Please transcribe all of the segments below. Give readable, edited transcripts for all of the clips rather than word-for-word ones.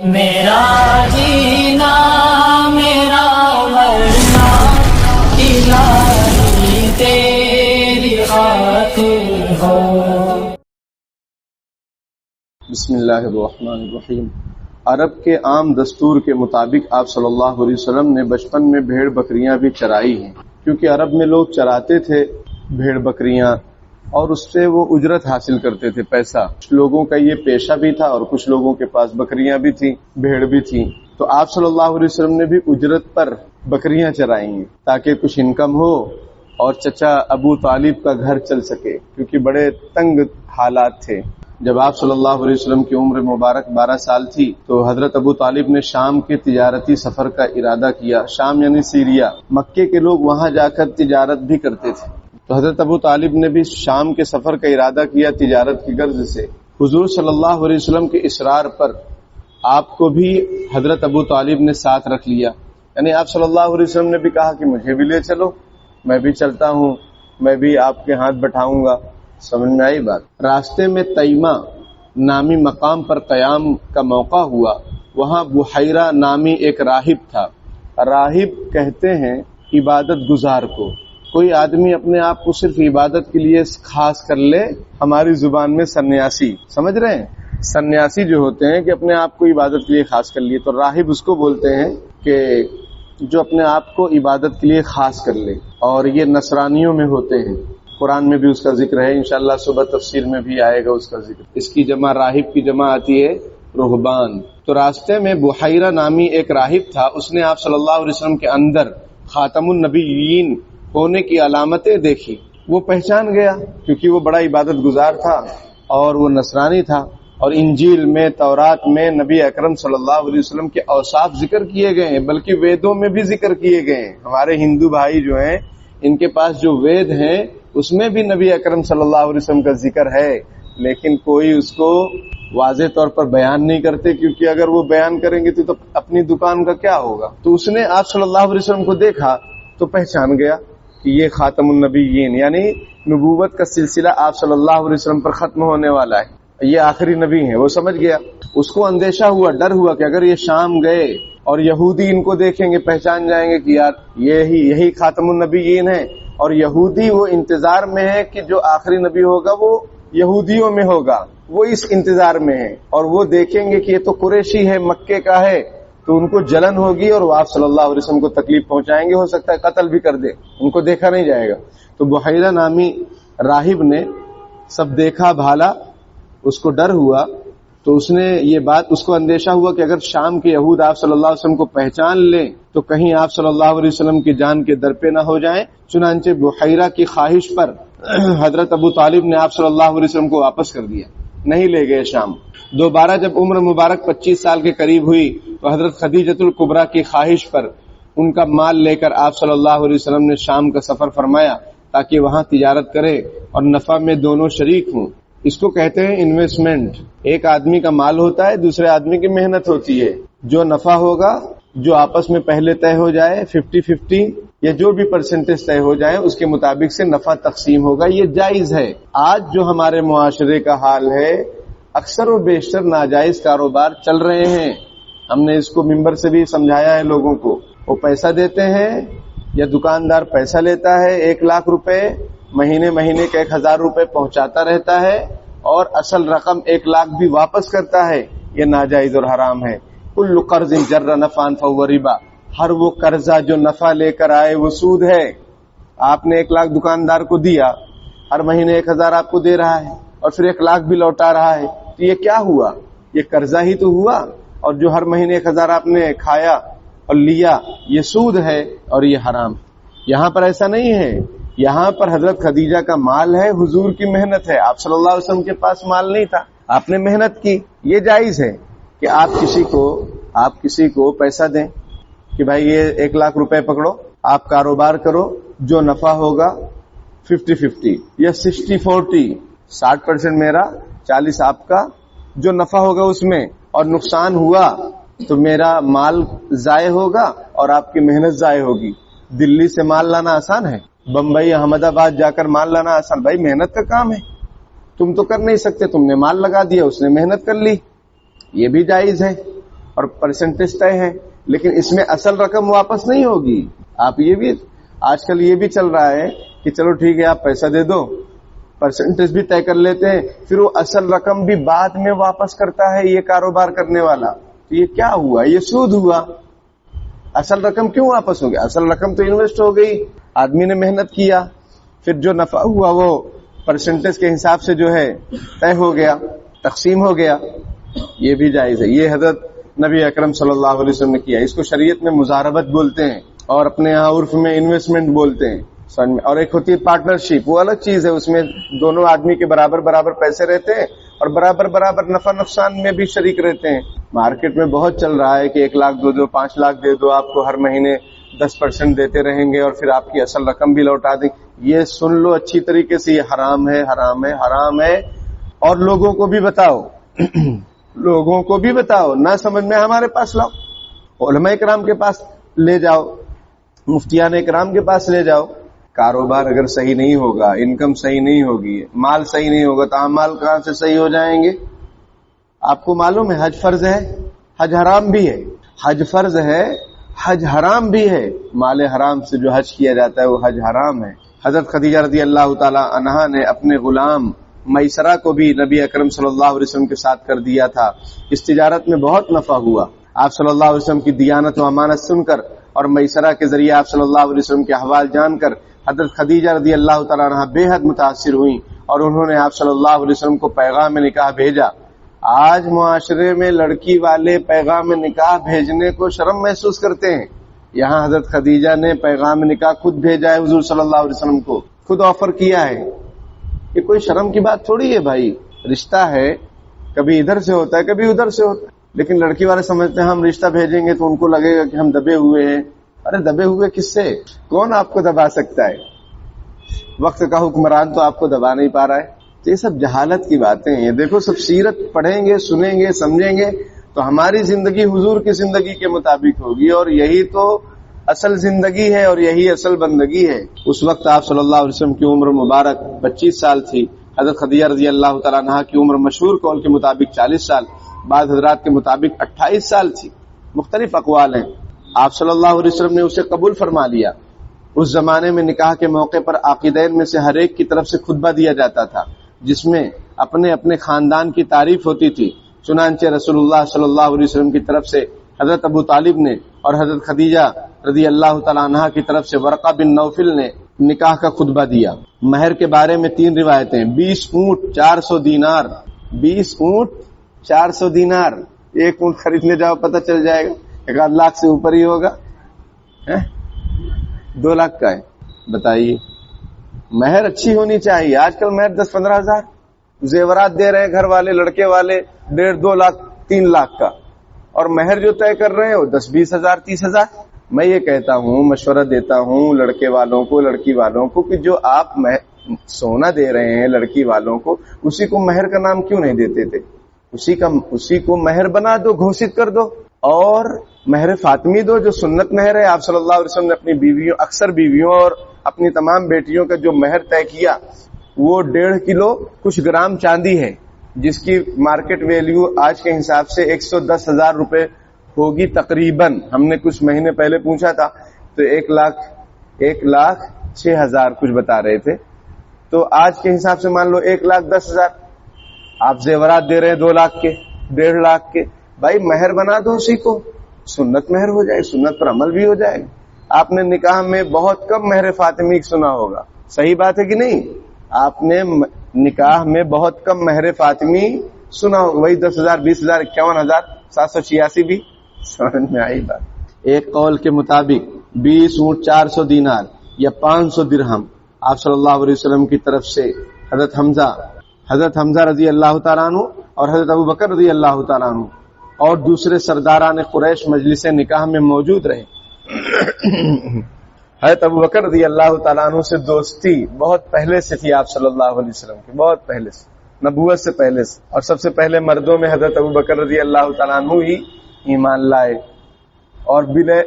میرا جینا میرا مرنا الہی تیری خاطر ہو۔ بسم اللہ الرحمن الرحیم۔ عرب کے عام دستور کے مطابق آپ صلی اللہ علیہ وسلم نے بچپن میں بھیڑ بکریاں بھی چرائی ہیں، کیونکہ عرب میں لوگ چراتے تھے بھیڑ بکریاں اور اس سے وہ اجرت حاصل کرتے تھے، پیسہ۔ کچھ لوگوں کا یہ پیشہ بھی تھا اور کچھ لوگوں کے پاس بکریاں بھی تھیں، بھیڑ بھی تھیں، تو آپ صلی اللہ علیہ وسلم نے بھی اجرت پر بکریاں چرائی ہیں تاکہ کچھ انکم ہو اور چچا ابو طالب کا گھر چل سکے، کیونکہ بڑے تنگ حالات تھے۔ جب آپ صلی اللہ علیہ وسلم کی عمر مبارک 12 سال تھی تو حضرت ابو طالب نے شام کے تجارتی سفر کا ارادہ کیا۔ شام یعنی سیریا، مکے کے لوگ وہاں جا کر تجارت بھی کرتے تھے، تو حضرت ابو طالب نے بھی شام کے سفر کا ارادہ کیا تجارت کی غرض سے۔ حضور صلی اللہ علیہ وسلم کے اصرار پر آپ کو بھی حضرت ابو طالب نے ساتھ رکھ لیا، یعنی آپ صلی اللہ علیہ وسلم نے بھی کہا کہ مجھے بھی لے چلو، میں بھی چلتا ہوں، میں بھی آپ کے ہاتھ بٹھاؤں گا۔ سمجھ میں آئی بات؟ راستے میں تیمہ نامی مقام پر قیام کا موقع ہوا، وہاں بحیرہ نامی ایک راہب تھا۔ راہب کہتے ہیں عبادت گزار کو، کوئی آدمی اپنے آپ کو صرف عبادت کے لیے خاص کر لے، ہماری زبان میں سنیاسی، سمجھ رہے ہیں؟ سنیاسی جو ہوتے ہیں کہ اپنے آپ کو عبادت کے لیے خاص کر لیے، تو راہب اس کو بولتے ہیں کہ جو اپنے آپ کو عبادت کے لیے خاص کر لے، اور یہ نصرانیوں میں ہوتے ہیں، قرآن میں بھی اس کا ذکر ہے، انشاءاللہ صبح تفسیر میں بھی آئے گا اس کا ذکر۔ اس کی جمع راہب کی جمع آتی ہے رہبان۔ تو راستے میں بحیرہ نامی ایک راہب تھا، اس نے آپ صلی اللہ علیہ وسلم کے اندر خاتم النبیین ہونے کی علامتیں دیکھی، وہ پہچان گیا کیونکہ وہ بڑا عبادت گزار تھا اور وہ نصرانی تھا، اور انجیل میں، تورات میں نبی اکرم صلی اللہ علیہ وسلم کے اوصاف ذکر کیے گئے ہیں، بلکہ ویدوں میں بھی ذکر کیے گئے ہیں۔ ہمارے ہندو بھائی جو ہیں ان کے پاس جو وید ہیں اس میں بھی نبی اکرم صلی اللہ علیہ وسلم کا ذکر ہے، لیکن کوئی اس کو واضح طور پر بیان نہیں کرتے، کیونکہ اگر وہ بیان کریں گے تو اپنی دکان کا کیا ہوگا۔ تو اس نے آپ صلی اللہ علیہ وسلم کو دیکھا تو پہچان گیا کہ یہ خاتم النبیین، یعنی نبوت کا سلسلہ آپ صلی اللہ علیہ وسلم پر ختم ہونے والا ہے، یہ آخری نبی ہیں، وہ سمجھ گیا۔ اس کو اندیشہ ہوا، ڈر ہوا کہ اگر یہ شام گئے اور یہودی ان کو دیکھیں گے، پہچان جائیں گے کہ یار یہی خاتم النبیین ہے، اور یہودی وہ انتظار میں ہے کہ جو آخری نبی ہوگا وہ یہودیوں میں ہوگا، وہ اس انتظار میں ہے، اور وہ دیکھیں گے کہ یہ تو قریشی ہے، مکے کا ہے، تو ان کو جلن ہوگی اور وہ آپ صلی اللہ علیہ وسلم کو تکلیف پہنچائیں گے، ہو سکتا ہے قتل بھی کر دے، ان کو دیکھا نہیں جائے گا۔ تو بحیرہ نامی راہب نے سب دیکھا بھالا، اس کو ڈر ہوا، تو اس نے یہ بات، اس کو اندیشہ ہوا کہ اگر شام کے یہود آپ صلی اللہ علیہ وسلم کو پہچان لیں تو کہیں آپ صلی اللہ علیہ وسلم کی جان کے در پہ نہ ہو جائیں۔ چنانچہ بحیرہ کی خواہش پر حضرت ابو طالب نے آپ صلی اللہ علیہ وسلم کو واپس کر دیا، نہیں لے گئے شام۔ دوبارہ جب عمر مبارک 25 سال کے قریب ہوئی تو حضرت خدیجۃ الکبریٰ کی خواہش پر ان کا مال لے کر آپ صلی اللہ علیہ وسلم نے شام کا سفر فرمایا تاکہ وہاں تجارت کرے اور نفع میں دونوں شریک ہوں۔ اس کو کہتے ہیں انویسٹمنٹ۔ ایک آدمی کا مال ہوتا ہے، دوسرے آدمی کی محنت ہوتی ہے، جو نفع ہوگا، جو آپس میں پہلے طے ہو جائے 50-50 یا جو بھی پرسنٹیج طے ہو جائے اس کے مطابق سے نفع تقسیم ہوگا، یہ جائز ہے۔ آج جو ہمارے معاشرے کا حال ہے، اکثر و بیشتر ناجائز کاروبار چل رہے ہیں۔ ہم نے اس کو ممبر سے بھی سمجھایا ہے لوگوں کو، وہ پیسہ دیتے ہیں یا دکاندار پیسہ لیتا ہے 1 لاکھ روپے، مہینے کے 1000 روپے پہنچاتا رہتا ہے اور اصل رقم 1 لاکھ بھی واپس کرتا ہے، یہ ناجائز اور حرام ہے۔ کل قرض جر نفعا فهو ربا، ہر وہ قرضہ جو نفع لے کر آئے وہ سود ہے۔ آپ نے 1 لاکھ دکاندار کو دیا، ہر مہینے 1000 آپ کو دے رہا ہے اور پھر 1 لاکھ بھی لوٹا رہا ہے، تو یہ کیا ہوا؟ یہ قرضہ ہی تو ہوا، اور جو ہر مہینے 1000 آپ نے کھایا اور لیا یہ سود ہے اور یہ حرام۔ یہاں پر ایسا نہیں ہے، یہاں پر حضرت خدیجہ کا مال ہے، حضور کی محنت ہے، آپ صلی اللہ علیہ وسلم کے پاس مال نہیں تھا، آپ نے محنت کی۔ یہ جائز ہے کہ آپ کسی کو پیسہ دیں کہ بھائی یہ 1 لاکھ روپے پکڑو، آپ کاروبار کرو، جو نفع ہوگا 50-50 یا 60-40، 60% میرا 40 آپ کا، جو نفع ہوگا اس میں، اور نقصان ہوا تو میرا مال ضائع ہوگا اور آپ کی محنت ضائع ہوگی۔ دلی سے مال لانا آسان ہے؟ بمبئی احمد آباد جا کر مال لانا آسان؟ بھائی محنت کا کام ہے، تم تو کر نہیں سکتے، تم نے مال لگا دیا، اس نے محنت کر لی، یہ بھی جائز ہے۔ اور پرسنٹیج طے ہے، لیکن اس میں اصل رقم واپس نہیں ہوگی. آپ یہ بھی آج کل یہ بھی چل رہا ہے کہ چلو ٹھیک ہے آپ پیسہ دے دو، پرسنٹیج بھی طے کر لیتے ہیں، پھر وہ اصل رقم بھی بعد میں واپس کرتا ہے یہ کاروبار کرنے والا. تو یہ کیا ہوا؟ یہ سود ہوا. اصل رقم کیوں واپس ہو گیا؟ اصل رقم تو انویسٹ ہو گئی، آدمی نے محنت کیا، پھر جو نفع ہوا وہ پرسنٹیج کے حساب سے جو ہے طے ہو گیا، تقسیم ہو گیا. یہ بھی جائز ہے. یہ حضرت نبی اکرم صلی اللہ علیہ وسلم نے کیا. اس کو شریعت میں مزاربت بولتے ہیں اور اپنے یہاں عرف میں انویسٹمنٹ بولتے ہیں. اور ایک ہوتی ہے پارٹنرشپ، وہ الگ چیز ہے، اس میں دونوں آدمی کے برابر برابر پیسے رہتے ہیں اور برابر برابر نفع نقصان میں بھی شریک رہتے ہیں. مارکیٹ میں بہت چل رہا ہے کہ 1 لاکھ دو دو، 5 لاکھ دے دو، آپ کو ہر مہینے 10% دیتے رہیں گے اور پھر آپ کی اصل رقم بھی لوٹا دیں. یہ سن لو اچھی طریقے سے، یہ حرام ہے، حرام ہے، حرام ہے. اور لوگوں کو بھی بتاؤ لوگوں کو بھی بتاؤ، نہ سمجھ میں ہمارے پاس لاؤ، علماء کرام کے پاس لے جاؤ، مفتیان کرام کے پاس لے جاؤ. کاروبار اگر صحیح نہیں ہوگا، انکم صحیح نہیں ہوگی، مال صحیح نہیں ہوگا تو اعمال کہاں سے صحیح ہو جائیں گے؟ آپ کو معلوم ہے حج فرض ہے، حج حرام بھی ہے. حج فرض ہے، حج حرام بھی ہے. مال حرام سے جو حج کیا جاتا ہے وہ حج حرام ہے. حضرت خدیجہ رضی اللہ تعالی عنہا نے اپنے غلام میسرہ کو بھی نبی اکرم صلی اللہ علیہ وسلم کے ساتھ کر دیا تھا. اس تجارت میں بہت نفع ہوا. آپ صلی اللہ علیہ وسلم کی دیانت و امانت سن کر اور میسرہ کے ذریعے آپ صلی اللہ علیہ وسلم کے احوال جان کر حضرت خدیجہ رضی اللہ تعالیٰ عنہ بے حد متاثر ہوئیں اور انہوں نے آپ صلی اللہ علیہ وسلم کو پیغام نکاح بھیجا. آج معاشرے میں لڑکی والے پیغام نکاح بھیجنے کو شرم محسوس کرتے ہیں. یہاں حضرت خدیجہ نے پیغام نکاح خود بھیجا ہے، حضور صلی اللہ علیہ وسلم کو خود آفر کیا ہے. یہ کوئی شرم کی بات تھوڑی ہے بھائی. رشتہ ہے، کبھی ادھر سے ہوتا ہے کبھی ادھر سے ہوتا ہے، لیکن لڑکی والے سمجھتے ہیں ہم رشتہ بھیجیں گے تو ان کو لگے گا کہ ہم دبے ہوئے ہیں. ارے دبے ہوئے کس سے؟ کون آپ کو دبا سکتا ہے؟ وقت کا حکمران تو آپ کو دبا نہیں پا رہا ہے. تو یہ سب جہالت کی باتیں ہیں. دیکھو سب سیرت پڑھیں گے، سنیں گے، سمجھیں گے تو ہماری زندگی حضور کی زندگی کے مطابق ہوگی، اور یہی تو اصل زندگی ہے اور یہی اصل بندگی ہے. اس وقت آپ صلی اللہ علیہ وسلم کی عمر مبارک 25 سال تھی. حضرت خدیجہ رضی اللہ تعالیٰ عنہا کی عمر مشہور قول کے مطابق 40 سال، بعض حضرات کے مطابق 28 سال تھی. مختلف اقوال ہیں. آپ صلی اللہ علیہ وسلم نے اسے قبول فرما لیا. اس زمانے میں نکاح کے موقع پر عاقدین میں سے ہر ایک کی طرف سے خطبہ دیا جاتا تھا جس میں اپنے اپنے خاندان کی تعریف ہوتی تھی. چنانچہ رسول اللہ صلی اللہ علیہ وسلم کی طرف سے حضرت ابو طالب نے اور حضرت خدیجہ رضی اللہ تعالیٰ عنہا کی طرف سے ورقہ بن نوفل نے نکاح کا خطبہ دیا. مہر کے بارے میں 3 روایتیں. 20 اونٹ 400 دینار. 20 اونٹ 400 دینار. 1 اونٹ خریدنے جاؤ پتہ چل جائے گا 1 لاکھ سے اوپر ہی ہوگا. 2 لاکھ کا ہے. بتائیے، مہر اچھی ہونی چاہیے. آج کل مہر 10-15 ہزار زیورات دے رہے ہیں گھر والے، لڑکے والے 1.5-2 لاکھ 3 لاکھ کا، اور مہر جو طے کر رہے ہیں وہ 10-20 ہزار 30 ہزار. میں یہ کہتا ہوں، مشورہ دیتا ہوں لڑکے والوں کو، لڑکی والوں کو، کہ جو آپ سونا دے رہے ہیں لڑکی والوں کو، اسی کو مہر کا نام کیوں نہیں دیتے تھے؟ اسی کو مہر بنا دو، گھوشت کر دو، اور مہر فاطمی دو جو سنت مہر ہے. آپ صلی اللہ علیہ وسلم نے اپنی بیویوں، اکثر بیویوں اور اپنی تمام بیٹیوں کا جو مہر طے کیا وہ 1.5 کلو کچھ گرام چاندی ہے، جس کی مارکیٹ ویلیو آج کے حساب سے 110 ہزار روپے ہوگی تقریباً. ہم نے کچھ مہینے پہلے پوچھا تھا تو 1,06,000 کچھ بتا رہے تھے. تو آج کے حساب سے مان لو 1,10,000. آپ زیورات دے رہے ہیں 2 لاکھ کے، 1.5 لاکھ کے. بھائی مہر بنا دو اسی کو، سنت مہر ہو جائے، سنت پر عمل بھی ہو جائے گا. آپ نے نکاح میں بہت کم مہر فاطمی سنا ہوگا، صحیح بات ہے کہ نہیں؟ آپ نے نکاح میں بہت کم مہر فاطمی سنا ہوگا، وہی 10,000 20,000 51,786 بھی سمجھ میں آئی بات. ایک قول کے مطابق 20 اونٹ 400 دینار یا 500 درہم آپ صلی اللہ علیہ وسلم کی طرف سے حضرت حمزہ رضی اللہ تعالیٰ عنہ اور حضرت ابو بکر رضی اللہ تعالیٰ عنہ اور دوسرے سرداران قریش مجلس نکاح میں موجود رہے. حضرت ابو بکر رضی اللہ تعالیٰ عنہ سے دوستی بہت پہلے سے تھی آپ صلی اللہ علیہ وسلم کی، بہت پہلے سے، نبوت سے پہلے سے. اور سب سے پہلے مردوں میں حضرت ابو بکر رضی اللہ تعالیٰ عنہ ہی ایمان لائے، اور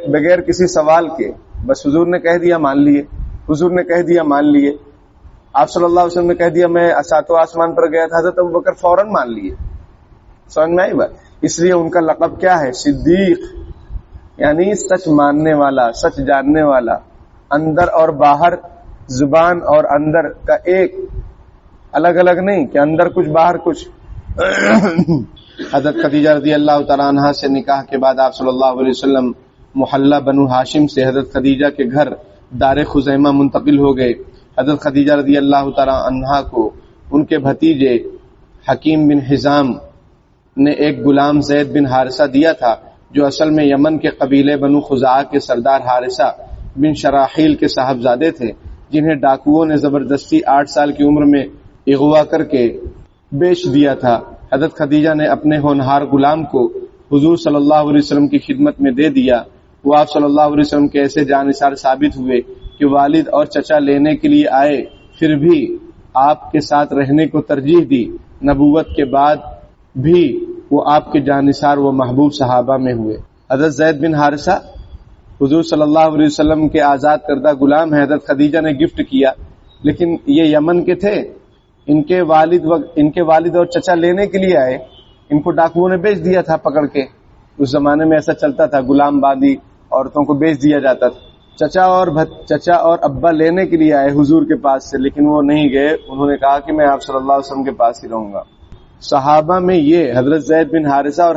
بغیر کسی سوال کے بس حضور نے کہہ دیا مان لیے، حضور نے کہہ دیا مان لیے. آپ صلی اللہ علیہ وسلم نے کہہ دیا میں ساتوں آسمان پر گیا تھا، حضرت ابو بکر فوراً مان لیے. سمجھ میں آئی بات؟ اس لیے ان کا لقب کیا ہے؟ صدیق، یعنی سچ ماننے والا، سچ جاننے والا، اندر اور باہر، زبان اور اندر کا ایک، الگ الگ نہیں کہ اندر کچھ باہر کچھ۔ حضرت خدیجہ رضی اللہ تعالیٰ عنہا سے نکاح کے بعد آپ صلی اللہ علیہ وسلم محلہ بنو ہاشم سے حضرت خدیجہ کے گھر دار خزیمہ منتقل ہو گئے۔ حضرت خدیجہ رضی اللہ تعالیٰ عنہا کو ان کے بھتیجے حکیم بن حزام نے ایک غلام زید بن حارثہ دیا تھا، جو اصل میں یمن کے قبیلے بنو خزاعہ کے سردار حارثہ بن شراحیل کے صاحبزادے تھے، جنہیں ڈاکوؤں نے زبردستی 8 سال کی عمر میں اغوا کر کے بیچ دیا تھا۔ حضرت خدیجہ نے اپنے ہونہار غلام کو حضور صلی اللہ علیہ وسلم کی خدمت میں دے دیا۔ وہ آپ صلی اللہ علیہ وسلم کے ایسے جانثار ثابت ہوئے کہ والد اور چچا لینے کے لیے آئے، پھر بھی آپ کے ساتھ رہنے کو ترجیح دی۔ نبوت کے بعد بھی وہ آپ کے جانثار و محبوب صحابہ میں ہوئے۔ حضرت زید بن حارثہ حضور صلی اللہ علیہ وسلم کے آزاد کردہ غلام ہیں، حضرت خدیجہ نے گفٹ کیا، لیکن یہ یمن کے تھے، ان کے والد اور چچا لینے کے لیے آئے، ان کو ڈاکوؤں نے بیچ دیا تھا پکڑ کے۔ اس زمانے میں ایسا چلتا تھا، غلام باندی عورتوں کو بیچ دیا جاتا تھا۔ چچا اور ابا لینے کے لیے آئے حضور کے پاس سے، لیکن وہ نہیں گئے، انہوں نے کہا کہ میں آپ صلی اللہ علیہ وسلم کے پاس ہی رہوں گا۔ صحابہ میں یہ حضرت زید بن حارثہ اور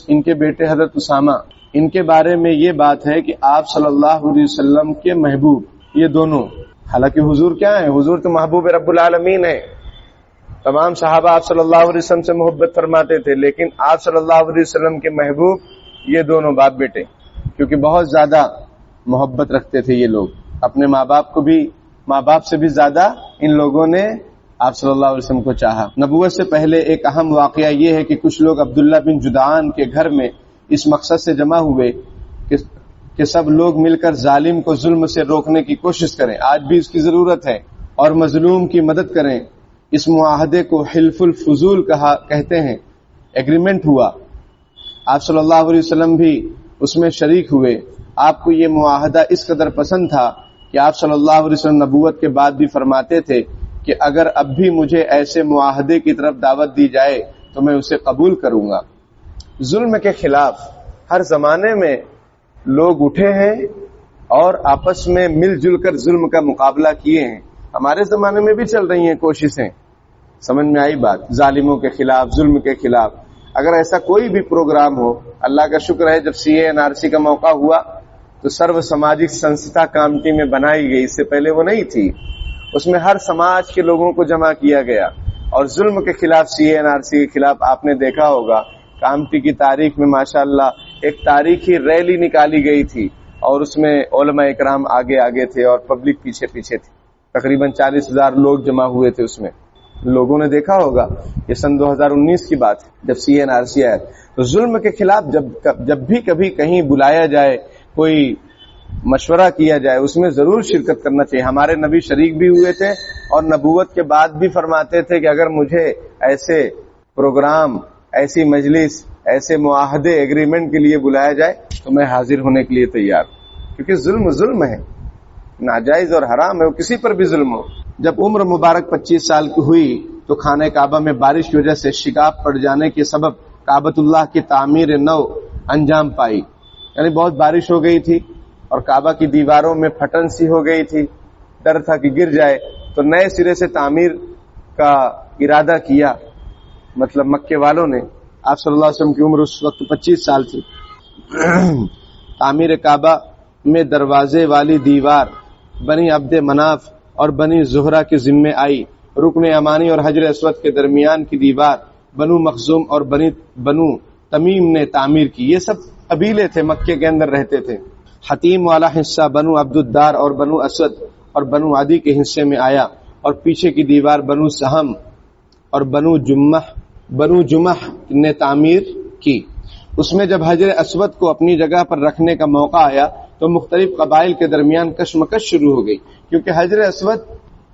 ان کے بیٹے حضرت اسامہ، ان کے بارے میں یہ بات ہے کہ آپ صلی اللہ علیہ وسلم کے محبوب یہ دونوں، حالانکہ حضور کیا ہیں؟ حضور تو محبوب رب العالمین ہیں، تمام صحابہ آپ صلی اللہ علیہ وسلم سے محبت فرماتے تھے، لیکن آپ صلی اللہ علیہ وسلم کے محبوب یہ دونوں باپ بیٹے، کیونکہ بہت زیادہ محبت رکھتے تھے یہ لوگ اپنے ماں باپ سے بھی زیادہ ان لوگوں نے آپ صلی اللہ علیہ وسلم کو چاہا۔ نبوت سے پہلے ایک اہم واقعہ یہ ہے کہ کچھ لوگ عبداللہ بن جدعان کے گھر میں اس مقصد سے جمع ہوئے کہ سب لوگ مل کر ظالم کو ظلم سے روکنے کی کوشش کریں، آج بھی اس کی ضرورت ہے، اور مظلوم کی مدد کریں۔ اس معاہدے کو حلف الفضول کہتے ہیں، ایگریمنٹ ہوا، آپ صلی اللہ علیہ وسلم بھی اس میں شریک ہوئے۔ آپ کو یہ معاہدہ اس قدر پسند تھا کہ آپ صلی اللہ علیہ وسلم نبوت کے بعد بھی فرماتے تھے کہ اگر اب بھی مجھے ایسے معاہدے کی طرف دعوت دی جائے تو میں اسے قبول کروں گا۔ ظلم کے خلاف ہر زمانے میں لوگ اٹھے ہیں اور آپس میں مل جل کر ظلم کا مقابلہ کیے ہیں، ہمارے زمانے میں بھی چل رہی ہیں کوششیں، سمجھ میں آئی بات؟ ظالموں کے خلاف، ظلم کے خلاف۔ اگر ایسا کوئی بھی پروگرام ہو، اللہ کا شکر ہے جب CA/NRC کا موقع ہوا تو سرو سماجک سنستھا کامٹی میں بنائی گئی، اس سے پہلے وہ نہیں تھی، اس میں ہر سماج کے لوگوں کو جمع کیا گیا، اور ظلم کے خلاف CA/NRC کے خلاف آپ نے دیکھا ہوگا کامٹی کی تاریخ میں ماشاءاللہ ایک تاریخی ریلی نکالی گئی تھی، اور اس میں علماء اکرام آگے تھے اور پبلک پیچھے تھی، تقریباً 40,000 لوگ جمع ہوئے تھے اس میں۔ لوگوں نے دیکھا ہوگا، یہ سن 2019 کی بات ہے جب CA/NRC آیا۔ تو ظلم کے خلاف جب بھی کبھی کہیں بلایا جائے، کوئی مشورہ کیا جائے، اس میں ضرور شرکت کرنا چاہیے۔ ہمارے نبی شریک بھی ہوئے تھے اور نبوت کے بعد بھی فرماتے تھے کہ اگر مجھے ایسے پروگرام، ایسی مجلس، ایسے معاہدے، ایگریمنٹ کے لیے بلایا جائے تو میں حاضر ہونے کے لیے تیار، کیونکہ ظلم ہے، ناجائز اور حرام ہے، وہ کسی پر بھی ظلم ہو۔ جب عمر مبارک 25 سال کی ہوئی تو خانہ کعبہ میں بارش کی وجہ سے شگاف پڑ جانے کے سبب کعبۃ اللہ کی تعمیر نو انجام پائی، یعنی بہت بارش ہو گئی تھی اور کعبہ کی دیواروں میں پھٹن سی ہو گئی تھی، ڈر تھا کہ گر جائے، تو نئے سرے سے تعمیر کا ارادہ کیا، مطلب مکے والوں نے۔ آپ صلی اللہ علیہ وسلم کی عمر اس وقت 25 سال تھی۔ تعمیر کعبہ میں دروازے والی دیوار بنی عبد مناف اور بنی زہرہ کے ذمے آئی، رکن یمانی اور حجر اسود کے درمیان کی دیوار بنو مخزوم اور بنو تمیم نے تعمیر کی۔ یہ سب قبیلے تھے، مکے کے اندر رہتے تھے۔ حتیم والا حصہ بنو عبد الدار اور بنو اسود اور بنو عدی کے حصے میں آیا، اور پیچھے کی دیوار بنو سہم اور بنو جمح نے تعمیر کی۔ اس میں جب حجر اسود کو اپنی جگہ پر رکھنے کا موقع آیا تو مختلف قبائل کے درمیان کشمکش شروع ہو گئی، کیونکہ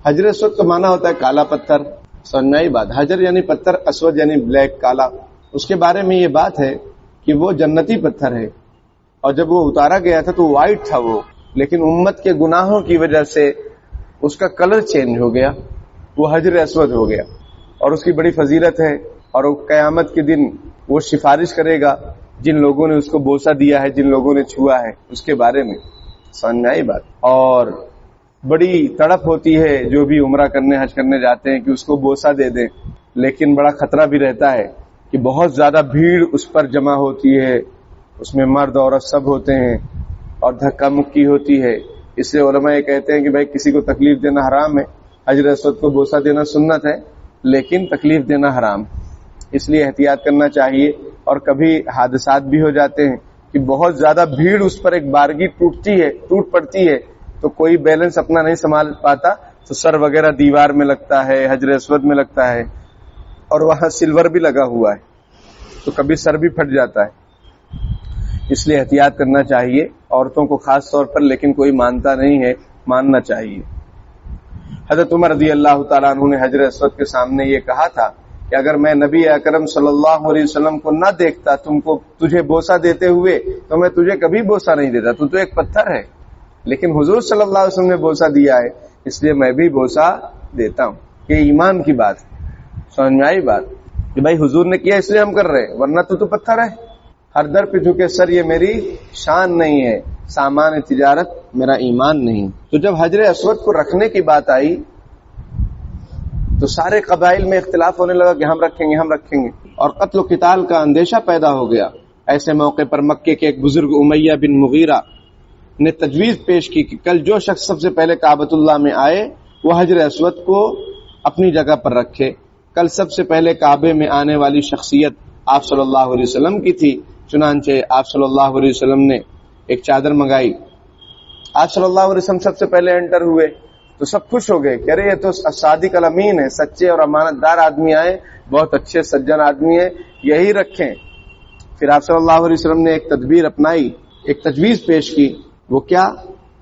حجر اسود کا معنی ہوتا ہے کالا پتھر، سمجھنا ہی بات، حجر یعنی پتھر، اسود یعنی بلیک، کالا۔ اس کے بارے میں یہ بات ہے کہ وہ جنتی پتھر ہے، اور جب وہ اتارا گیا تھا تو وائٹ تھا وہ، لیکن امت کے گناہوں کی وجہ سے اس کا کلر چینج ہو گیا، وہ حجر اسود ہو گیا۔ اور اس کی بڑی فضیلت ہے اور وہ قیامت کے دن وہ سفارش کرے گا جن لوگوں نے اس کو بوسہ دیا ہے، جن لوگوں نے چھوا ہے، اس کے بارے میں سمجھ میں آئی بات. اور بڑی تڑپ ہوتی ہے جو بھی عمرہ کرنے حج کرنے جاتے ہیں کہ اس کو بوسہ دے دیں، لیکن بڑا خطرہ بھی رہتا ہے کہ بہت زیادہ بھیڑ اس پر جمع ہوتی ہے، اس میں مرد عورت سب ہوتے ہیں اور دھکا مکی ہوتی ہے. اس لیے علماء یہ کہتے ہیں کہ بھائی کسی کو تکلیف دینا حرام ہے، حجر اسود کو بوسہ دینا سنت ہے لیکن تکلیف دینا حرام، اس لیے احتیاط کرنا چاہیے. اور کبھی حادثات بھی ہو جاتے ہیں کہ بہت زیادہ بھیڑ اس پر ایک بارگی ٹوٹ پڑتی ہے تو کوئی بیلنس اپنا نہیں سنبھال پاتا تو سر وغیرہ دیوار میں لگتا ہے، حجر اسود میں لگتا ہے، اور وہاں سلور بھی لگا ہوا ہے تو کبھی سر بھی پھٹ جاتا ہے. اس لیے احتیاط کرنا چاہیے عورتوں کو خاص طور پر، لیکن کوئی مانتا نہیں ہے، ماننا چاہیے. حضرت عمر رضی اللہ تعالیٰ عنہ نے حجر اسود کے سامنے یہ کہا تھا کہ اگر میں نبی اکرم صلی اللہ علیہ وسلم کو نہ دیکھتا تجھے بوسہ دیتے ہوئے تو میں تجھے کبھی بوسہ نہیں دیتا، تو ایک پتھر ہے، لیکن حضور صلی اللہ علیہ وسلم نے بوسہ دیا ہے اس لیے میں بھی بوسہ دیتا ہوں. یہ ایمان کی بات ہے. سمجھ میں آئی بات کہ بھائی حضور نے کیا اس لیے ہم کر رہے ہیں، ورنہ تو پتھر ہے. ہر در پہ جھکے سر یہ میری شان نہیں ہے، سامان تجارت میرا ایمان نہیں. تو جب حجر اسود کو رکھنے کی بات آئی تو سارے قبائل میں اختلاف ہونے لگا کہ ہم رکھیں گے اور قتل و قتال کا اندیشہ پیدا ہو گیا. ایسے موقع پر مکے کے ایک بزرگ امیہ بن مغیرہ نے تجویز پیش کی کہ کل جو شخص سب سے پہلے کعبۃ اللہ میں آئے وہ حجر اسود کو اپنی جگہ پر رکھے. کل سب سے پہلے کعبے میں آنے والی شخصیت آپ صلی اللہ علیہ وسلم کی تھی. چنانچہ آپ صلی اللہ علیہ وسلم نے ایک چادر منگائی. آپ صلی اللہ علیہ وسلم سب سے پہلے انٹر ہوئے تو سب خوش ہو گئے کہ ارے یہ تو صادق الامین ہے، سچے اور امانت دار آدمی آئے، بہت اچھے سجن آدمی ہے، یہی رکھیں. پھر آپ صلی اللہ علیہ وسلم نے ایک تدبیر اپنائی، ایک تجویز پیش کی. وہ کیا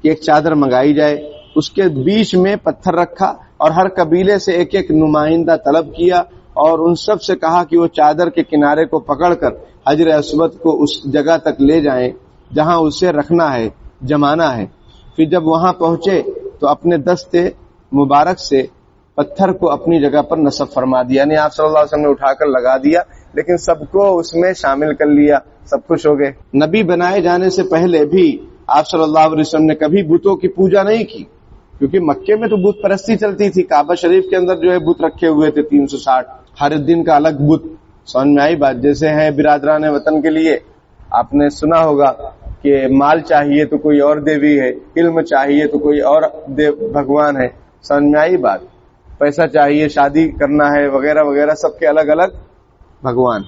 کہ ایک چادر منگائی جائے، اس کے بیچ میں پتھر رکھا اور ہر قبیلے سے ایک ایک نمائندہ طلب کیا اور ان سب سے کہا کہ وہ چادر کے کنارے کو پکڑ کر حجر اسود کو اس جگہ تک لے جائیں جہاں اسے رکھنا ہے، جمانا ہے. پھر جب وہاں پہنچے تو اپنے دستے مبارک سے پتھر کو اپنی جگہ پر نصب فرما دیا، یعنی آپ صلی اللہ علیہ وسلم نے اٹھا کر لگا دیا لیکن سب کو اس میں شامل کر لیا، سب خوش ہو گئے. نبی بنائے جانے سے پہلے بھی آپ صلی اللہ علیہ وسلم نے کبھی بتوں کی پوجا نہیں کی، کیونکہ مکے میں تو بت پرستی چلتی تھی. کعبہ شریف کے اندر جو ہے بت رکھے ہوئے تھے 360، ہر دن کا الگ بت. سمجھ میں آئی بات. جیسے ہے برادران وطن کے لیے آپ نے سنا ہوگا کہ مال چاہیے تو کوئی اور دیوی ہے، علم چاہیے تو کوئی اور بھگوان ہے. سمجھ میں آئی بات. پیسہ چاہیے، شادی کرنا ہے وغیرہ وغیرہ، سب کے الگ الگ بھگوان.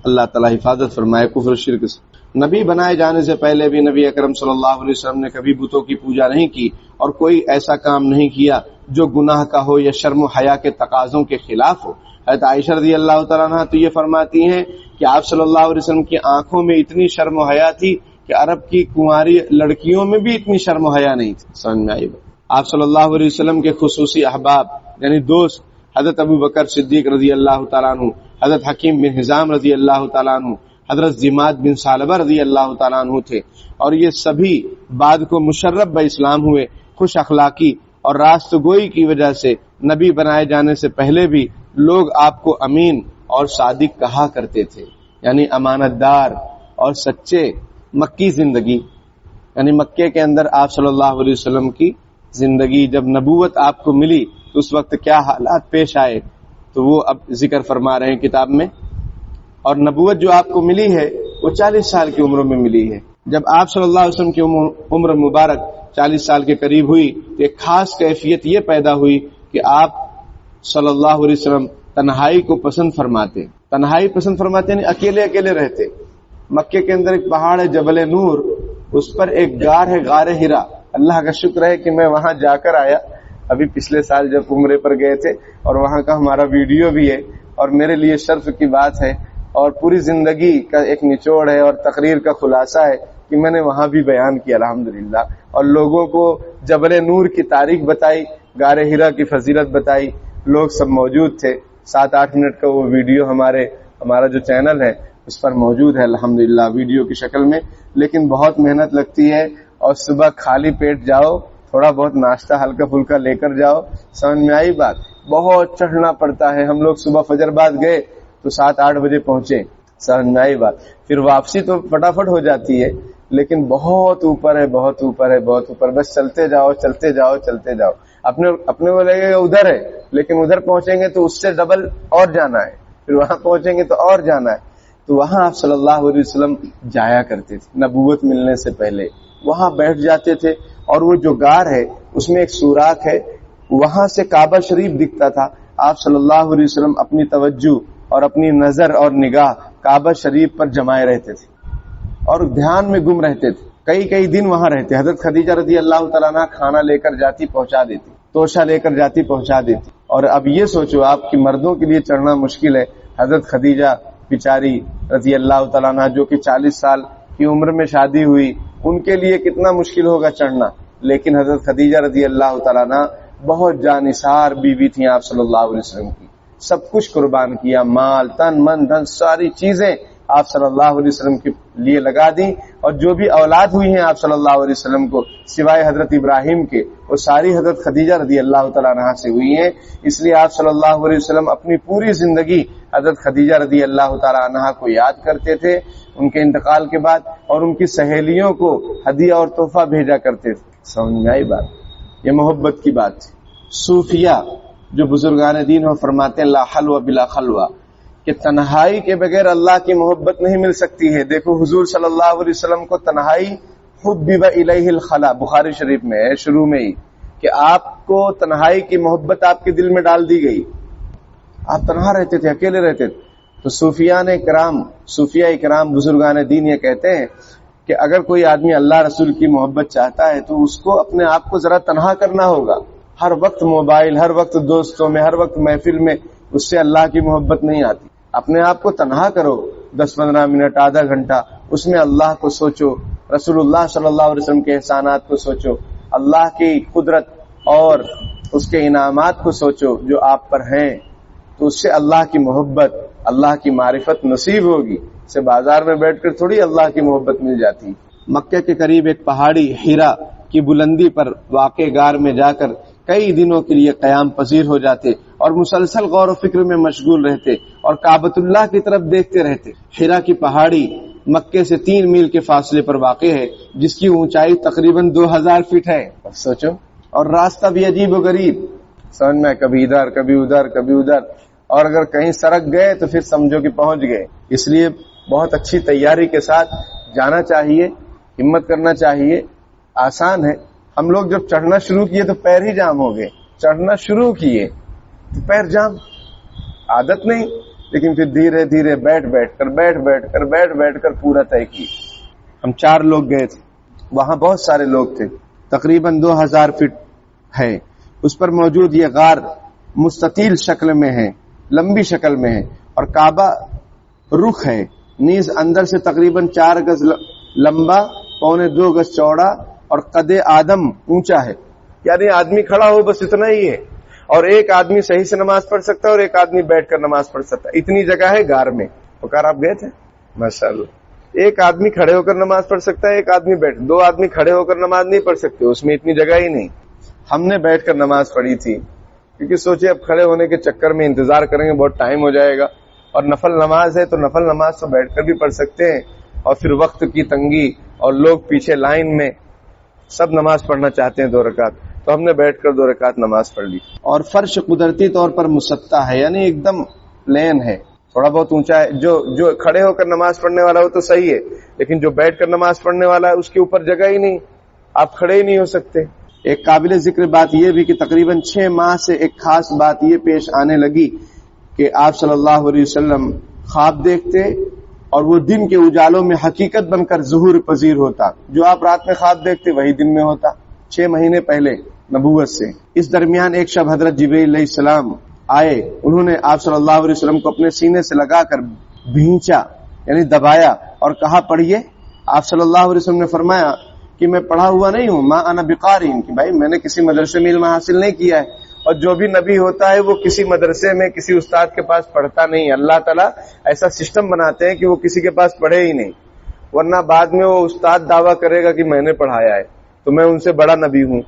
اللہ تعالیٰ حفاظت فرمائے کفر و شرک سے. نبی بنائے جانے سے پہلے بھی نبی اکرم صلی اللہ علیہ وسلم نے کبھی بتوں کی پوجا نہیں کی اور کوئی ایسا کام نہیں کیا جو گناہ کا ہو یا شرم و حیا کے تقاضوں کے خلاف ہو. حضرت عائشہ رضی اللہ تعالیٰ عنہ تو یہ فرماتی ہیں کہ آپ صلی اللہ علیہ وسلم کی آنکھوں میں اتنی شرم و حیا تھی کہ عرب کی کنواری لڑکیوں میں بھی اتنی شرم و حیا نہیں تھی. سمجھ میں آئی. آپ صلی اللہ علیہ وسلم کے خصوصی احباب یعنی دوست حضرت ابو بکر صدیق رضی اللہ تعالیٰ عنہ، حضرت حکیم بن حزام رضی اللہ تعالیٰ عنہ، حضرت زماد بن ثعلبہ رضی اللہ تعالیٰ عنہ تھے، اور یہ سبھی بعد کو مشرف بہ اسلام ہوئے. خوش اخلاقی اور راست گوئی کی وجہ سے نبی بنائے جانے سے پہلے بھی لوگ آپ کو امین اور صادق کہا کرتے تھے، یعنی امانت دار اور سچے. مکی زندگی یعنی مکے کے اندر آپ صلی اللہ علیہ وسلم کی زندگی، جب نبوت آپ کو ملی تو اس وقت کیا حالات پیش آئے تو وہ اب ذکر فرما رہے ہیں کتاب میں. اور نبوت جو آپ کو ملی ہے وہ 40 سال کی عمر میں ملی ہے. جب آپ صلی اللہ علیہ وسلم کی عمر مبارک 40 سال کے قریب ہوئی تو ایک خاص کیفیت یہ پیدا ہوئی کہ آپ صلی اللہ علیہ وسلم تنہائی کو پسند فرماتے. تنہائی پسند فرماتے یعنی اکیلے اکیلے رہتے. مکے کے اندر ایک پہاڑ ہے جبل نور، اس پر ایک غار ہے، غار ہرا. اللہ کا شکر ہے کہ میں وہاں جا کر آیا ابھی پچھلے سال جب عمرے پر گئے تھے، اور وہاں کا ہمارا ویڈیو بھی ہے اور میرے لیے شرف کی بات ہے اور پوری زندگی کا ایک نچوڑ ہے اور تقریر کا خلاصہ ہے کہ میں نے وہاں بھی بیان کیا الحمدللہ، اور لوگوں کو جبل نور کی تاریخ بتائی، غار ہرا کی فضیلت بتائی. لوگ سب موجود تھے. 7-8 منٹ کا وہ ویڈیو ہمارا جو چینل ہے اس پر موجود ہے الحمدللہ ویڈیو کی شکل میں. لیکن بہت محنت لگتی ہے اور صبح خالی پیٹ جاؤ، تھوڑا بہت ناشتہ ہلکا پھلکا لے کر جاؤ. سمجھ میں آئی بات. بہت چڑھنا پڑتا ہے. ہم لوگ صبح فجر بعد گئے تو 7-8 بجے پہنچے. سمجھ میں آئی بات. پھر واپسی تو فٹافٹ ہو جاتی ہے لیکن بہت اوپر ہے، بہت اوپر ہے، بہت اوپر. بس چلتے جاؤ چلتے جاؤ چلتے جاؤ. اپنے کو لگے گا ادھر ہے، لیکن ادھر پہنچیں گے تو اس سے ڈبل اور جانا ہے، پھر وہاں پہنچیں گے تو اور جانا ہے. تو وہاں آپ صلی اللہ علیہ وسلم جایا کرتے تھے نبوت ملنے سے پہلے. وہاں بیٹھ جاتے تھے اور وہ جو غار ہے اس میں ایک سوراخ ہے، وہاں سے کعبہ شریف دکھتا تھا. آپ صلی اللہ علیہ وسلم اپنی توجہ اور اپنی نظر اور نگاہ کعبہ شریف پر جمائے رہتے تھے اور دھیان میں گم رہتے تھے. کئی دن وہاں رہتے. حضرت خدیجہ رضی اللہ تعالیٰ عنہ کھانا لے کر جاتی، پہنچا دیتی، توشہ لے کر جاتی، پہنچا دیتی. اور اب یہ سوچو آپ کی مردوں کے لیے چڑھنا مشکل ہے. حضرت خدیجہ بیچاری رضی اللہ تعالیٰ عنہ جو کہ 40 سال کی عمر میں شادی ہوئی، ان کے لیے کتنا مشکل ہوگا چڑھنا. لیکن حضرت خدیجہ رضی اللہ تعالیٰ عنہ بہت جانثار بیوی تھیں آپ صلی اللہ علیہ وسلم کی. سب کچھ قربان کیا، مال، تن، من، دھن، ساری چیزیں آپ صلی اللہ علیہ وسلم کے لیے لگا دیں. اور جو بھی اولاد ہوئی ہیں آپ صلی اللہ علیہ وسلم کو سوائے حضرت ابراہیم کے، وہ ساری حضرت خدیجہ رضی اللہ تعالیٰ عنہا سے ہوئی ہیں. اس لیے آپ صلی اللہ علیہ وسلم اپنی پوری زندگی حضرت خدیجہ رضی اللہ تعالیٰ عنہا کو یاد کرتے تھے ان کے انتقال کے بعد، اور ان کی سہیلیوں کو ہدیہ اور تحفہ بھیجا کرتے تھے. سمجھ میں آئی بات؟ یہ محبت کی بات تھی. صوفیہ جو بزرگان دین ہو فرماتے ہیں لا حلوہ بلا خلوہ، کہ تنہائی کے بغیر اللہ کی محبت نہیں مل سکتی ہے. دیکھو حضور صلی اللہ علیہ وسلم کو تنہائی حبب الیہ الخلا، بخاری شریف میں ہے شروع میں ہی کہ آپ کو تنہائی کی محبت آپ کے دل میں ڈال دی گئی. آپ تنہا رہتے تھے، اکیلے رہتے تھے. تو صوفیہ کرام بزرگان دین یہ کہتے ہیں کہ اگر کوئی آدمی اللہ رسول کی محبت چاہتا ہے تو اس کو اپنے آپ کو ذرا تنہا کرنا ہوگا. ہر وقت موبائل، ہر وقت دوستوں میں، ہر وقت محفل میں، اس سے اللہ کی محبت نہیں آتی. اپنے آپ کو تنہا کرو 10-15 منٹ، آدھا گھنٹہ، اس میں اللہ کو سوچو، رسول اللہ صلی اللہ علیہ وسلم کے احسانات کو سوچو، اللہ کی قدرت اور اس کے انعامات کو سوچو جو آپ پر ہیں. تو اس سے اللہ کی محبت، اللہ کی معرفت نصیب ہوگی. سے بازار میں بیٹھ کر تھوڑی اللہ کی محبت مل جاتی. مکہ کے قریب ایک پہاڑی حرا کی بلندی پر واقع غار میں جا کر کئی دنوں کے لیے قیام پذیر ہو جاتے اور مسلسل غور و فکر میں مشغول رہتے اور کعبۃ اللہ کی طرف دیکھتے رہتے. حرا کی پہاڑی مکے سے 3 میل کے فاصلے پر واقع ہے، جس کی اونچائی تقریباً 2000 فٹ ہے. سوچو. اور راستہ بھی عجیب و غریب، سمجھ میں کبھی ادھر کبھی ادھر کبھی ادھر، اور اگر کہیں سڑک گئے تو پھر سمجھو کہ پہنچ گئے. اس لیے بہت اچھی تیاری کے ساتھ جانا چاہیے، ہمت کرنا چاہیے. آسان ہے. ہم لوگ جب چڑھنا شروع کیے تو پیر ہی جام ہو گئے. چڑھنا شروع کیے تو پیر جام، عادت نہیں. لیکن پھر دھیرے دھیرے بیٹھ کر پورا طے کی. ہم 4 لوگ گئے تھے، وہاں بہت سارے لوگ تھے. تقریباً 2000 فٹ ہے. اس پر موجود یہ غار مستطیل شکل میں ہے، لمبی شکل میں ہے، اور کعبہ رخ ہے. نیز اندر سے تقریباً 4 گز لمبا، 1.25 گز چوڑا اور قد آدم اونچا ہے. یعنی آدمی کھڑا ہو بس اتنا ہی ہے، اور ایک آدمی صحیح سے نماز پڑھ سکتا ہے اور ایک آدمی بیٹھ کر نماز پڑھ سکتا ہے. اتنی جگہ ہے غار میں. پکار آپ گئے تھے؟ ماشاءاللہ. ایک آدمی کھڑے ہو کر نماز پڑھ سکتا ہے، ایک آدمی بیٹھ، 2 آدمی کھڑے ہو کر نماز نہیں پڑھ سکتے. اس میں اتنی جگہ ہی نہیں. ہم نے بیٹھ کر نماز پڑھی تھی کیونکہ سوچے اب کھڑے ہونے کے چکر میں انتظار کریں گے بہت ٹائم ہو جائے گا، اور نفل نماز ہے تو نفل نماز تو بیٹھ کر بھی پڑھ سکتے ہیں. اور پھر وقت کی تنگی اور لوگ پیچھے لائن میں سب نماز پڑھنا چاہتے ہیں 2 رکعت، تو ہم نے بیٹھ کر 2 رکعت نماز پڑھ لی. اور فرش قدرتی طور پر مسطح ہے، یعنی ایک دم پلین ہے، تھوڑا بہت اونچا ہے. جو کھڑے ہو کر نماز پڑھنے والا ہو تو صحیح ہے، لیکن جو بیٹھ کر نماز پڑھنے والا ہے اس کے اوپر جگہ ہی نہیں، آپ کھڑے ہی نہیں ہو سکتے. ایک قابل ذکر بات یہ بھی کہ تقریباً 6 ماہ سے ایک خاص بات یہ پیش آنے لگی کہ آپ صلی اللہ علیہ وسلم خواب دیکھتے اور وہ دن کے اجالوں میں حقیقت بن کر ظہور پذیر ہوتا. جو آپ رات میں خواب دیکھتے وہی دن میں ہوتا. 6 مہینے پہلے نبوت سے. اس درمیان ایک شب حضرت جبرائیل علیہ السلام آئے. انہوں نے آپ صلی اللہ علیہ وسلم کو اپنے سینے سے لگا کر بھینچا، یعنی دبایا، اور کہا پڑھیے. آپ صلی اللہ علیہ وسلم نے فرمایا کہ میں پڑھا ہوا نہیں ہوں، ما انا بقاری، کہ بھائی میں نے کسی مدرسے میں علم حاصل نہیں کیا ہے. اور جو بھی نبی ہوتا ہے وہ کسی مدرسے میں کسی استاد کے پاس پڑھتا نہیں. اللہ تعالیٰ ایسا سسٹم بناتے ہیں کہ وہ کسی کے پاس پڑھے ہی نہیں، ورنہ بعد میں وہ استاد دعویٰ کرے گا کہ میں نے پڑھایا ہے تو میں ان سے بڑا نبی ہوں،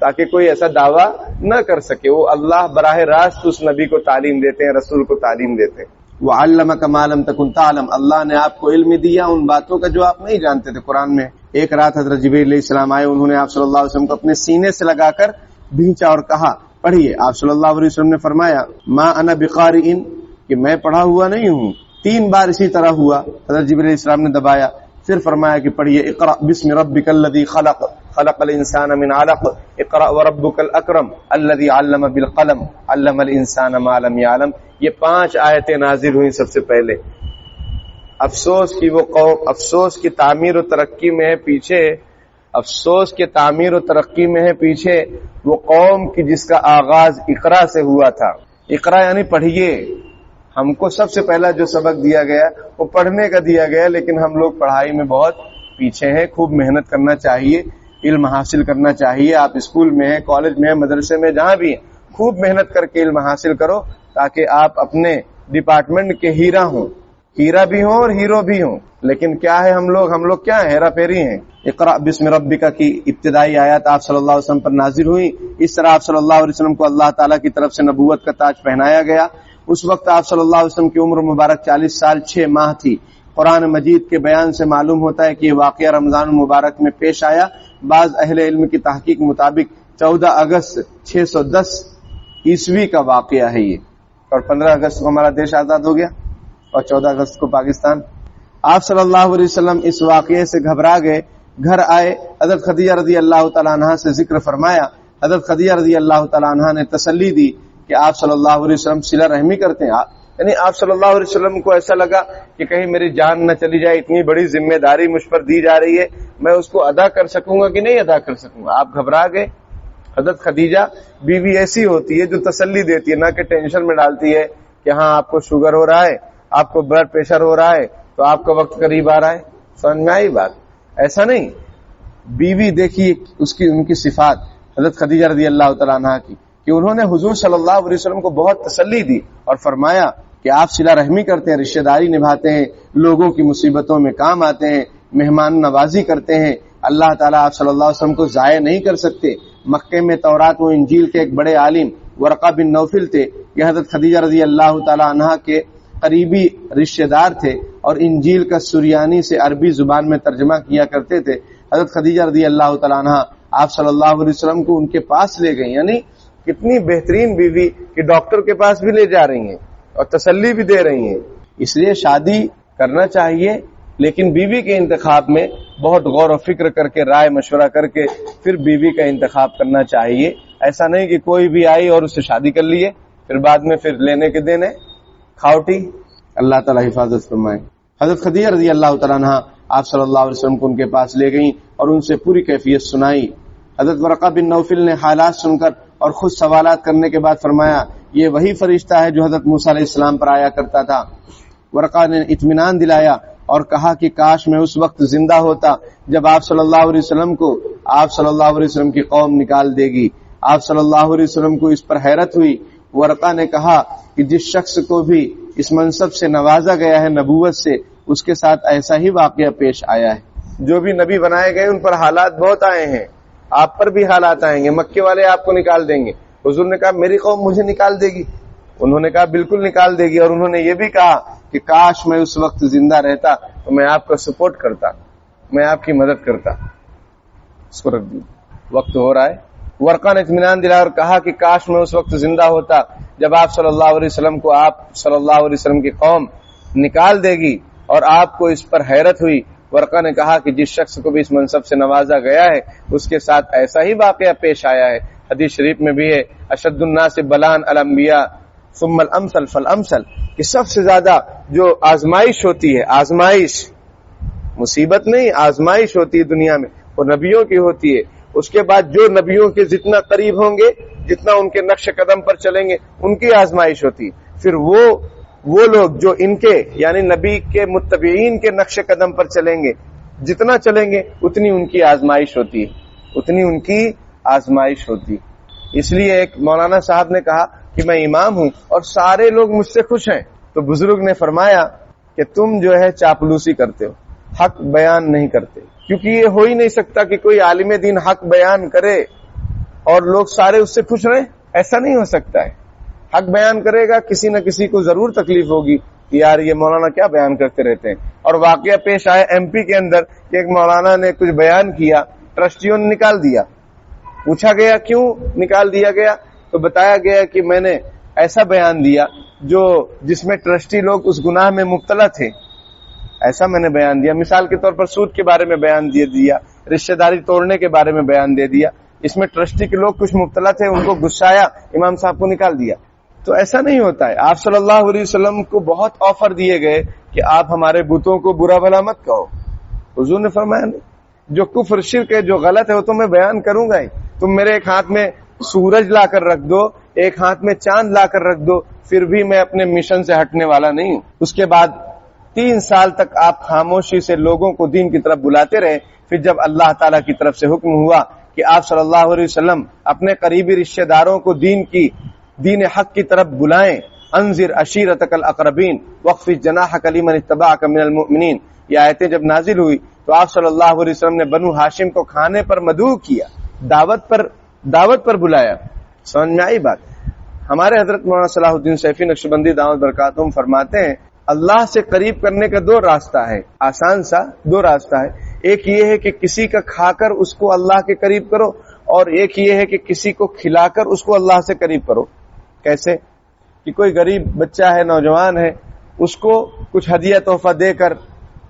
تاکہ کوئی ایسا دعویٰ نہ کر سکے. وہ اللہ براہ راست اس نبی کو تعلیم دیتے ہیں، رسول کو تعلیم دیتے ہیں. وعلمک ما لم تکن تعلم، اللہ نے آپ کو علم دیا ان باتوں کا جو آپ نہیں جانتے تھے۔ قرآن میں ایک رات حضرت جبریل علیہ السلام آئے، انہوں نے آپ صلی اللہ علیہ وسلم کو اپنے سینے سے لگا کر بھینچا اور کہا پڑھیے۔ آپ صلی اللہ علیہ وسلم نے فرمایا ما انا بقارئ، کہ میں پڑھا ہوا نہیں ہوں۔ 3 بار اسی طرح ہوا، حضرت جبریل علیہ السلام نے دبایا، پھر فرمایا کہ پڑھیے اقرأ بسم ربک الذی خلق خلق الانسان من علق اقرأ وربک الاکرم الذی علم بالقلم علم الانسان ما لم یعلم۔ یہ 5 آیتیں نازل ہوئی سب سے پہلے۔ افسوس کی وہ قوم، افسوس کی تعمیر و ترقی میں ہے پیچھے، افسوس کے تعمیر و ترقی میں ہے پیچھے وہ قوم کی جس کا آغاز اقرا سے ہوا تھا۔ اقرا یعنی پڑھیے۔ ہم کو سب سے پہلا جو سبق دیا گیا وہ پڑھنے کا دیا گیا، لیکن ہم لوگ پڑھائی میں بہت پیچھے ہیں۔ خوب محنت کرنا چاہیے، علم حاصل کرنا چاہیے۔ آپ اسکول میں ہیں، کالج میں ہیں، مدرسے میں، جہاں بھی ہیں، خوب محنت کر کے علم حاصل کرو تاکہ آپ اپنے ڈپارٹمنٹ کے ہیرا ہوں، ہیرا بھی ہوں اور ہیرو بھی ہوں۔ لیکن کیا ہے ہم لوگ کیا ہیں؟ ہیرا پھیری ہیں۔ اقرأ بسم ربک کی ابتدائی آیات آپ صلی اللہ علیہ وسلم پر نازل ہوئی۔ اس طرح آپ صلی اللہ علیہ وسلم کو اللہ تعالیٰ کی طرف سے نبوت کا تاج پہنایا گیا۔ اس وقت آپ صلی اللہ علیہ وسلم کی عمر مبارک 40 سال 6 ماہ تھی۔ قرآن مجید کے بیان سے معلوم ہوتا ہے کہ یہ واقعہ رمضان المبارک میں پیش آیا۔ بعض اہل علم کی تحقیق مطابق 14 اگست 610 عیسوی کا واقعہ ہے یہ، اور 15 اگست کو ہمارا دیش آزاد ہو گیا اور 14 اگست کو پاکستان۔ آپ صلی اللہ علیہ وسلم اس واقعے سے گھبرا گئے، گھر آئے، حضرت خدیجہ رضی اللہ تعالیٰ عنہ سے ذکر فرمایا۔ حضرت خدیجہ رضی اللہ تعالیٰ عنہ نے تسلی دی کہ آپ صلی اللہ علیہ وسلم صلہ رحمی کرتے ہیں۔ یعنی آپ صلی اللہ علیہ وسلم کو ایسا لگا کہ کہیں میری جان نہ چلی جائے، اتنی بڑی ذمہ داری مجھ پر دی جا رہی ہے، میں اس کو ادا کر سکوں گا کہ نہیں ادا کر سکوں گا۔ آپ گھبرا گئے۔ حضرت خدیجہ بیوی ایسی ہوتی ہے جو تسلی دیتی ہے، نہ کہ ٹینشن میں ڈالتی ہے کہ ہاں آپ کو شوگر ہو رہا ہے، آپ کو بلڈ پریشر ہو رہا ہے تو آپ کا وقت قریب آ رہا ہے۔ سمجھ میں آئی بات؟ ایسا نہیں۔ بیوی دیکھیے ان کی صفات حضرت خدیجہ رضی اللہ تعالیٰ عنہ کی، کہ انہوں نے حضور صلی اللہ علیہ وسلم کو بہت تسلی دی اور فرمایا کہ آپ صلہ رحمی کرتے ہیں، رشتہ داری نبھاتے ہیں، لوگوں کی مصیبتوں میں کام آتے ہیں، مہمان نوازی کرتے ہیں۔ اللہ تعالیٰ آپ صلی اللہ علیہ وسلم کو ضائع نہیں کر سکتے۔ مکے میں تورات و انجیل کے ایک بڑے عالم ورقہ بن نوفل تھے، یہ حضرت خدیجہ رضی اللہ تعالیٰ عنہ کے قریبی رشتہ دار تھے اور انجیل کا سریانی سے عربی زبان میں ترجمہ کیا کرتے تھے۔ حضرت خدیجہ رضی اللہ تعالیٰ عنہ آپ صلی اللہ علیہ وسلم کو ان کے پاس لے گئی، یعنی کتنی بہترین بیوی کہ ڈاکٹر کے پاس بھی لے جا رہی ہیں اور تسلی بھی دے رہی ہیں۔ اس لیے شادی کرنا چاہیے، لیکن بیوی کے انتخاب میں بہت غور و فکر کر کے، رائے مشورہ کر کے پھر بیوی کا انتخاب کرنا چاہیے۔ ایسا نہیں کہ کوئی بھی آئی اور اس سے شادی کر لیے، پھر بعد میں پھر لینے کے دینے کھاوٹی۔ اللہ تعالیٰ حفاظت فرمائے۔ حضرت خدیجہ رضی اللہ تعالیٰ عنہ آپ صلی اللہ علیہ وسلم کو ان کے پاس لے گئیں اور ان سے پوری کیفیت سنائی۔ حضرت ورقہ بن نوفل نے حالات سن کر اور خود سوالات کرنے کے بعد فرمایا یہ وہی فرشتہ ہے جو حضرت موسیٰ علیہ السلام پر آیا کرتا تھا۔ ورقہ نے اطمینان دلایا اور کہا کہ کاش میں اس وقت زندہ ہوتا جب آپ صلی اللہ علیہ وسلم کو آپ صلی اللہ علیہ وسلم کی قوم نکال دے گی۔ آپ صلی اللہ علیہ وسلم کو اس پر حیرت ہوئی۔ ورقہ نے کہا کہ جس شخص کو بھی اس منصب سے نوازا گیا ہے نبوت سے، اس کے ساتھ ایسا ہی واقعہ پیش آیا ہے۔ جو بھی نبی بنائے گئے ان پر حالات بہت آئے ہیں، آپ پر بھی حالات آئیں گے۔ مکے والے آپ کو نکال دیں گے، حضور نے کہا میری قوم مجھے نکال دے گی، انہوں نے کہا بالکل نکال دے گی، اور انہوں نے یہ بھی کہا کہ کاش میں اس وقت زندہ رہتا تو میں آپ کا سپورٹ کرتا، میں آپ کی مدد کرتا۔ اس کو رکھ دی، وقت ہو رہا ہے۔ ورقہ نے اطمینان دلایا اور کہا کہ کاش میں اس وقت زندہ ہوتا جب آپ صلی اللہ علیہ وسلم کو آپ صلی اللہ علیہ وسلم کی قوم نکال دے گی، اور آپ کو اس پر حیرت ہوئی۔ ورقہ نے کہا کہ جس شخص کو بھی اس منصب سے نوازا گیا ہے اس کے ساتھ ایسا ہی واقعہ پیش آیا ہے۔ حدیث شریف میں بھی ہے اشد الناس بلاء الانبیاء ثم الامثل فالامثل، کہ سب سے زیادہ جو آزمائش ہوتی ہے، آزمائش مصیبت نہیں، آزمائش ہوتی ہے دنیا میں، وہ نبیوں کی ہوتی ہے۔ اس کے بعد جو نبیوں کے جتنا قریب ہوں گے، جتنا ان کے نقش قدم پر چلیں گے، ان کی آزمائش ہوتی ہے۔ پھر وہ لوگ جو ان کے یعنی نبی کے متبعین کے نقش قدم پر چلیں گے، جتنا چلیں گے اتنی ان کی آزمائش ہوتی ہے، اتنی ان کی آزمائش ہوتی ہے۔ اس لیے ایک مولانا صاحب نے کہا کہ میں امام ہوں اور سارے لوگ مجھ سے خوش ہیں، تو بزرگ نے فرمایا کہ تم جو ہے چاپلوسی کرتے ہو، حق بیان نہیں کرتے، کیونکہ یہ ہو ہی نہیں سکتا کہ کوئی عالم دین حق بیان کرے اور لوگ سارے اس سے خوش رہیں، ایسا نہیں ہو سکتا ہے۔ حق بیان کرے گا، کسی نہ کسی کو ضرور تکلیف ہوگی، کہ یار یہ مولانا کیا بیان کرتے رہتے ہیں. اور واقعہ پیش آیا MP کے اندر کہ ایک مولانا نے کچھ بیان کیا, ٹرسٹیوں نے نکال دیا. پوچھا گیا کیوں نکال دیا گیا, تو بتایا گیا کہ میں نے ایسا بیان دیا جس میں ٹرسٹی لوگ اس گناہ میں مبتلا تھے, ایسا میں نے بیان دیا. مثال کے طور پر سود کے بارے میں بیان دے دیا, رشتہ داری توڑنے کے بارے میں بیان دے دیا. اس میں ٹرسٹی کے لوگ کچھ مبتلا تھے, ان کو غصایا, امام صاحب کو نکال دیا. تو ایسا نہیں ہوتا ہے. آپ صلی اللہ علیہ وسلم کو بہت آفر دیے گئے کہ آپ ہمارے بتوں کو برا بھلا مت کہو. حضور نے فرمایا نہیں, جو کفر شرک ہے, جو غلط ہے, وہ تو میں بیان کروں گا ہی. تم میرے ایک ہاتھ میں سورج لا کر رکھ دو, ایک ہاتھ میں چاند لا کر رکھ دو, پھر بھی میں اپنے مشن سے ہٹنے والا نہیں ہوں. اس کے بعد 3 سال تک آپ خاموشی سے لوگوں کو دین کی طرف بلاتے رہے. پھر جب اللہ تعالیٰ کی طرف سے حکم ہوا کہ آپ صلی اللہ علیہ وسلم اپنے قریبی رشتہ داروں کو دین حق کی طرف بلائیں, انذر عشیرتک الاقربین واخفض جناحک لمن اتبعک من المؤمنین, یہ آیتیں جب نازل ہوئی تو آپ صلی اللہ علیہ وسلم نے بنو ہاشم کو کھانے پر مدعو کیا, دعوت پر بلایا. سمجھ میں آئی بات؟ ہمارے حضرت مولانا صلاح الدین سیفی نقشبندی دامت برکاتہم فرماتے ہیں اللہ سے قریب کرنے کا 2 راستہ ہے, آسان سا 2 راستہ ہے. ایک یہ ہے کہ کسی کا کھا کر اس کو اللہ کے قریب کرو, اور ایک یہ ہے کہ کسی کو کھلا کر اس کو اللہ سے قریب کرو. کیسے؟ کہ کوئی غریب بچہ ہے, نوجوان ہے, اس کو کچھ ہدیہ تحفہ دے کر,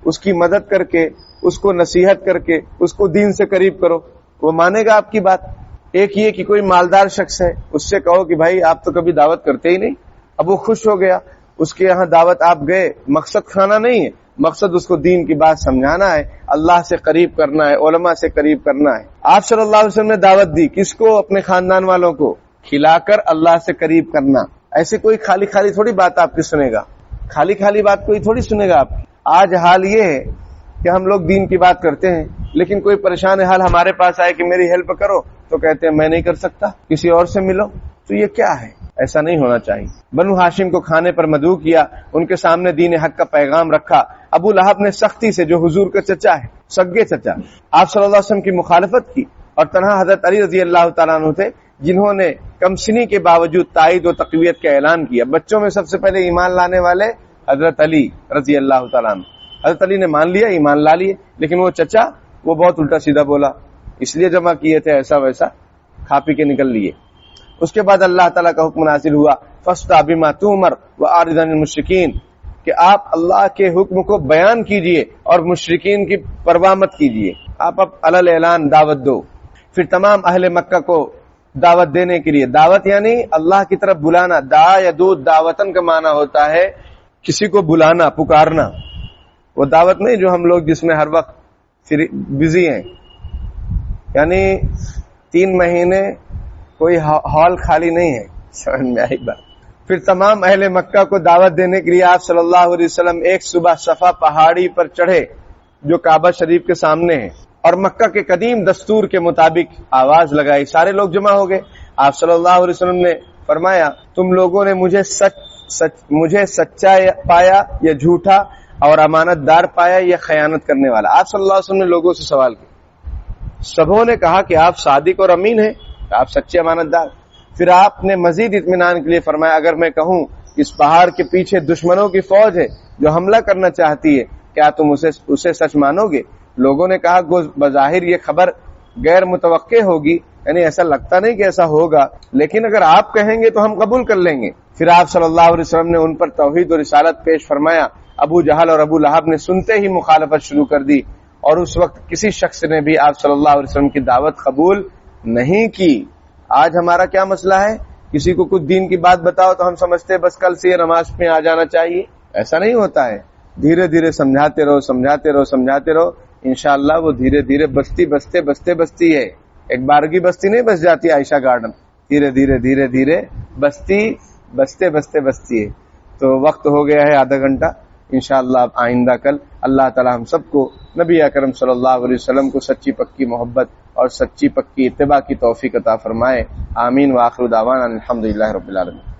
اس کی مدد کر کے, اس کو نصیحت کر کے اس کو دین سے قریب کرو, وہ مانے گا آپ کی بات. ایک یہ کہ کوئی مالدار شخص ہے, اس سے کہو کہ بھائی آپ تو کبھی دعوت کرتے ہی نہیں, اب وہ خوش ہو گیا, اس کے یہاں دعوت آپ گئے, مقصد کھانا نہیں ہے, مقصد اس کو دین کی بات سمجھانا ہے, اللہ سے قریب کرنا ہے, علماء سے قریب کرنا ہے. آپ صلی اللہ علیہ وسلم نے دعوت دی کس کو؟ اپنے خاندان والوں کو, کھلا کر اللہ سے قریب کرنا. ایسے کوئی خالی تھوڑی بات آپ کی سنے گا, خالی بات کوئی تھوڑی سنے گا آپ کی. آج حال یہ ہے کہ ہم لوگ دین کی بات کرتے ہیں, لیکن کوئی پریشان حال ہمارے پاس آئے کہ میری ہیلپ کرو, تو کہتے ہیں میں نہیں کر سکتا, کسی اور سے ملو. تو یہ کیا ہے؟ ایسا نہیں ہونا چاہیے. بنو ہاشم کو کھانے پر مدعو کیا, ان کے سامنے دین حق کا پیغام رکھا. ابو لہب نے سختی سے, جو حضور کا چچا ہے, سگے چچا, آپ صلی اللہ علیہ وسلم کی مخالفت کی, اور تنہا حضرت علی رضی اللہ تعالیٰ عنہ تھے جنہوں نے کم سنی کے باوجود تائید و تقویت کا اعلان کیا. بچوں میں سب سے پہلے ایمان لانے والے حضرت علی رضی اللہ تعالیٰ عنہ. حضرت علی نے مان لیا, ایمان لا لیے, لیکن وہ چچا وہ بہت الٹا سیدھا بولا, اس لیے جمع کیے تھے, ایسا ویسا کھا پی کے نکل لیے. اس کے بعد اللہ تعالیٰ کا حکم نازل ہوا, فاصدع بما تؤمر واعرض عن المشرکین, کہ آپ اللہ کے حکم کو بیان کیجئے اور مشرکین کی پرواہ مت کیجئے. آپ اب علل اعلان دعوت دو. پھر تمام اہل مکہ کو دعوت دینے کے لیے, دعوت یعنی اللہ کی طرف بلانا, دعا یدعو دعوتن کا معنی ہوتا ہے کسی کو بلانا, پکارنا. وہ دعوت نہیں جو ہم لوگ جس میں ہر وقت بزی ہیں, یعنی 3 مہینے کوئی ہال خالی نہیں ہے. سمجھ میں آئی بات؟ پھر تمام اہل مکہ کو دعوت دینے کے لیے آپ صلی اللہ علیہ وسلم ایک صبح صفا پہاڑی پر چڑھے جو کعبہ شریف کے سامنے ہے, اور مکہ کے قدیم دستور کے مطابق آواز لگائی. سارے لوگ جمع ہو گئے. آپ صلی اللہ علیہ وسلم نے فرمایا, تم لوگوں نے مجھے سچا پایا یا جھوٹا, اور امانت دار پایا یا خیانت کرنے والا؟ آپ صلی اللہ علیہ وسلم نے لوگوں سے سوال کیا. سبوں نے کہا کہ آپ صادق اور امین ہیں, آپ سچے امانت دار. پھر آپ نے مزید اطمینان کے لیے فرمایا, اگر میں کہوں اس پہاڑ کے پیچھے دشمنوں کی فوج ہے جو حملہ کرنا چاہتی ہے, کیا تم اسے سچ مانو گے؟ لوگوں نے کہا بظاہر یہ خبر غیر متوقع ہوگی, یعنی ایسا لگتا نہیں کہ ایسا ہوگا, لیکن اگر آپ کہیں گے تو ہم قبول کر لیں گے. پھر آپ صلی اللہ علیہ وسلم نے ان پر توحید اور رسالت پیش فرمایا. ابو جہل اور ابو لہب نے سنتے ہی مخالفت شروع کر دی, اور اس وقت کسی شخص نے بھی آپ صلی اللہ علیہ وسلم کی دعوت قبول نہیں کی. آج ہمارا کیا مسئلہ ہے, کسی کو کچھ دین کی بات بتاؤ تو ہم سمجھتے بس کل سے نماز میں آ جانا چاہیے. ایسا نہیں ہوتا ہے. دھیرے دھیرے سمجھاتے رہو, انشاءاللہ وہ دھیرے دھیرے بستی ہے. ایک بارگی بستی نہیں بس جاتی عائشہ گارڈن, دھیرے دھیرے بستی ہے. تو وقت ہو گیا ہے آدھا گھنٹہ. انشاءاللہ آئندہ کل اللہ تعالی ہم سب کو نبی اکرم صلی اللہ علیہ وسلم کو سچی پکی محبت اور سچی پکی اتباع کی توفیق عطا فرمائے. آمین. وآخر دعوانا الحمدللہ رب العالمین.